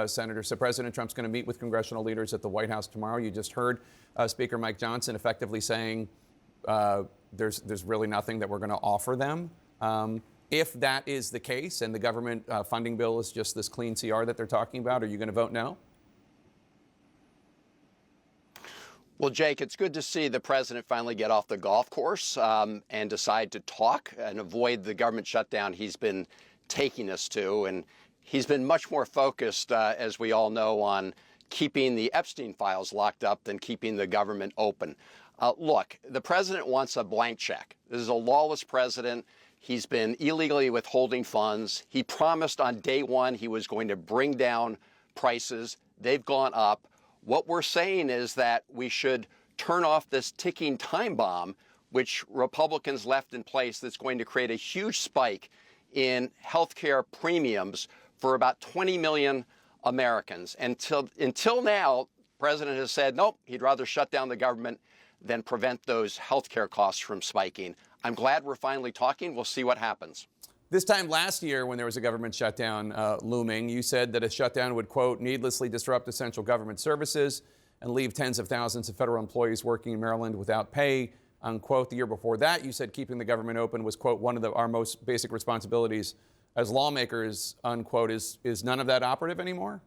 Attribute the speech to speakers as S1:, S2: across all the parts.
S1: Senator. So President Trump's going to meet with congressional leaders at the White House tomorrow. You just heard Speaker Mike Johnson effectively saying there's really nothing that we're going to offer them. If that is the case and the government funding bill is just this clean CR that they're talking about, are you going to vote no?
S2: Well, Jake, it's good to see the president finally get off the golf course and decide to talk and avoid the government shutdown he's been taking us to. And he's been much more focused, as we all know, on keeping the Epstein files locked up than keeping the government open. Look, the president wants a blank check. This is a lawless president. He's been illegally withholding funds. He promised on day one he was going to bring down prices. They've gone up. What we're saying is that we should turn off this ticking time bomb, which Republicans left in place, that's going to create a huge spike in healthcare premiums for about 20 million Americans. Until now, the president has said, nope, he'd rather shut down the government than prevent those healthcare costs from spiking. I'm glad we're finally talking. We'll see what happens.
S1: This time last year, when there was a government shutdown looming, you said that a shutdown would, quote, needlessly disrupt essential government services and leave tens of thousands of federal employees working in Maryland without pay, unquote. The year before that, you said keeping the government open was, quote, one of our most basic responsibilities as lawmakers, unquote. Is none of that operative anymore?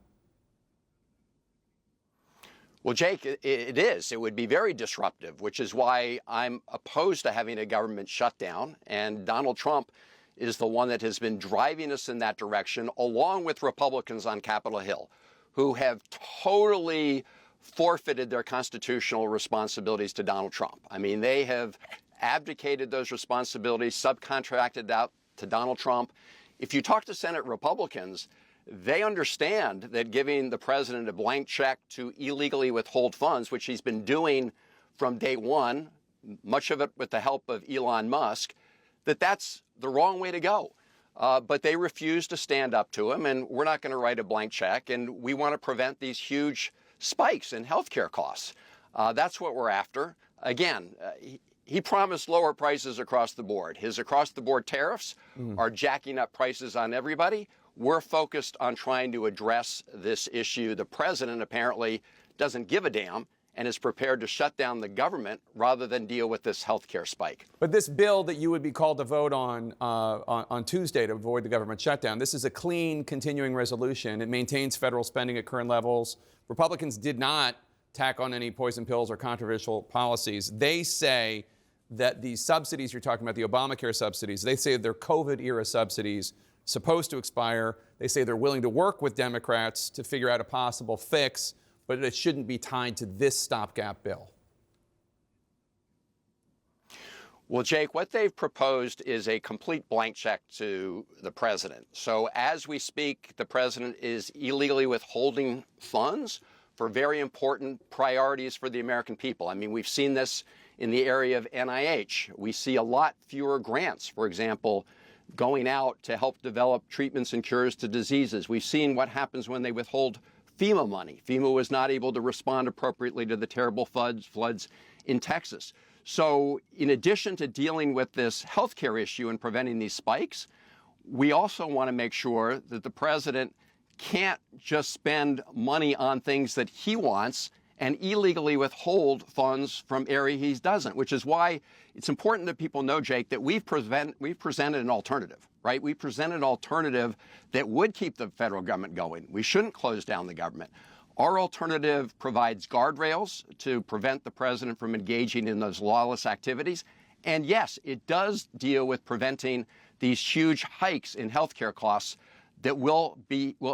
S2: Well, Jake, it is. It would be very disruptive, which is why I'm opposed to having a government shutdown. And Donald Trump is the one that has been driving us in that direction, along with Republicans on Capitol Hill, who have totally forfeited their constitutional responsibilities to Donald Trump. I mean, they have abdicated those responsibilities, subcontracted out to Donald Trump. If you talk to Senate Republicans, they understand that giving the president a blank check to illegally withhold funds, which he's been doing from day one, much of it with the help of Elon Musk, that's the wrong way to go. But they refuse to stand up to him, and we're not going to write a blank check, and we want to prevent these huge spikes in healthcare costs. That's what we're after. Again, he promised lower prices across the board. His across-the-board tariffs are jacking up prices on everybody. We're focused on trying to address this issue. The president apparently doesn't give a damn and is prepared to shut down the government rather than deal with this healthcare spike.
S1: But this bill that you would be called to vote on Tuesday to avoid the government shutdown, this is a clean, continuing resolution. It maintains federal spending at current levels. Republicans did not tack on any poison pills or controversial policies. They say that the subsidies you're talking about, the Obamacare subsidies, they say they're COVID-era subsidies supposed to expire. They say they're willing to work with Democrats to figure out a possible fix, but it shouldn't be tied to this stopgap bill.
S2: Well, Jake, what they've proposed is a complete blank check to the president. So as we speak, the president is illegally withholding funds for very important priorities for the American people. I mean, we've seen this in the area of NIH. We see a lot fewer grants, for example, going out to help develop treatments and cures to diseases. We've seen what happens when they withhold FEMA money. FEMA was not able to respond appropriately to the terrible floods in Texas. So in addition to dealing with this healthcare issue and preventing these spikes, we also want to make sure that the president can't just spend money on things that he wants and illegally withhold funds from areas he doesn't, which is why it's important that people know, Jake, that we've presented an alternative, right? We presented an alternative that would keep the federal government going. We shouldn't close down the government. Our alternative provides guardrails to prevent the president from engaging in those lawless activities. And yes, it does deal with preventing these huge hikes in healthcare costs that will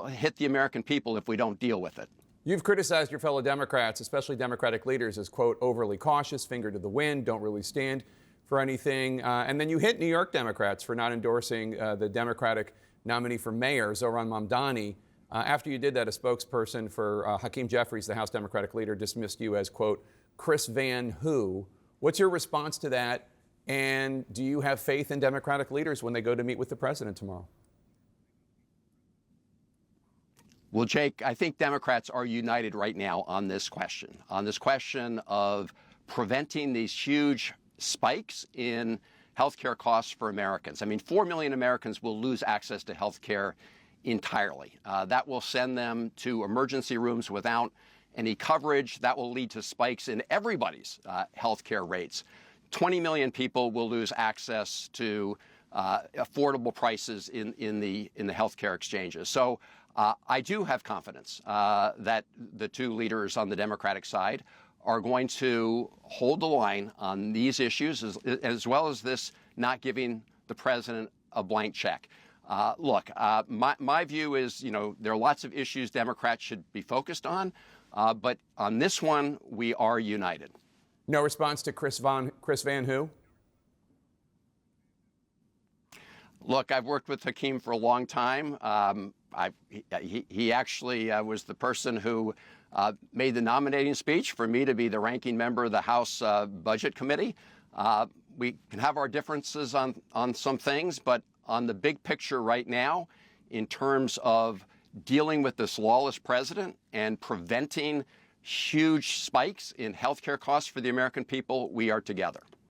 S2: hit the American people if we don't deal with it.
S1: You've criticized your fellow Democrats, especially Democratic leaders, as, quote, overly cautious, finger to the wind, don't really stand for anything. And then you hit New York Democrats for not endorsing the Democratic nominee for mayor, Zohran Mamdani. After you did that, a spokesperson for Hakeem Jeffries, the House Democratic leader, dismissed you as, quote, Chris Van Who. What's your response to that? And do you have faith in Democratic leaders when they go to meet with the president tomorrow?
S2: Well, Jake, I think Democrats are united right now on this question of preventing these huge spikes in healthcare costs for Americans. I mean, 4 million Americans will lose access to healthcare entirely. That will send them to emergency rooms without any coverage. That will lead to spikes in everybody's health care rates. 20 million people will lose access to affordable prices in the healthcare exchanges. So I do have confidence that the two leaders on the Democratic side are going to hold the line on these issues, as well as this not giving the president a blank check. Look, my view is, there are lots of issues Democrats should be focused on, but on this one, we are united.
S1: No response to Chris Van Who?
S2: Look, I've worked with Hakeem for a long time. He actually was the person who made the nominating speech for me to be the ranking member of the House Budget Committee. We can have our differences on some things, but on the big picture right now, in terms of dealing with this lawless president and preventing huge spikes in healthcare costs for the American people, we are together.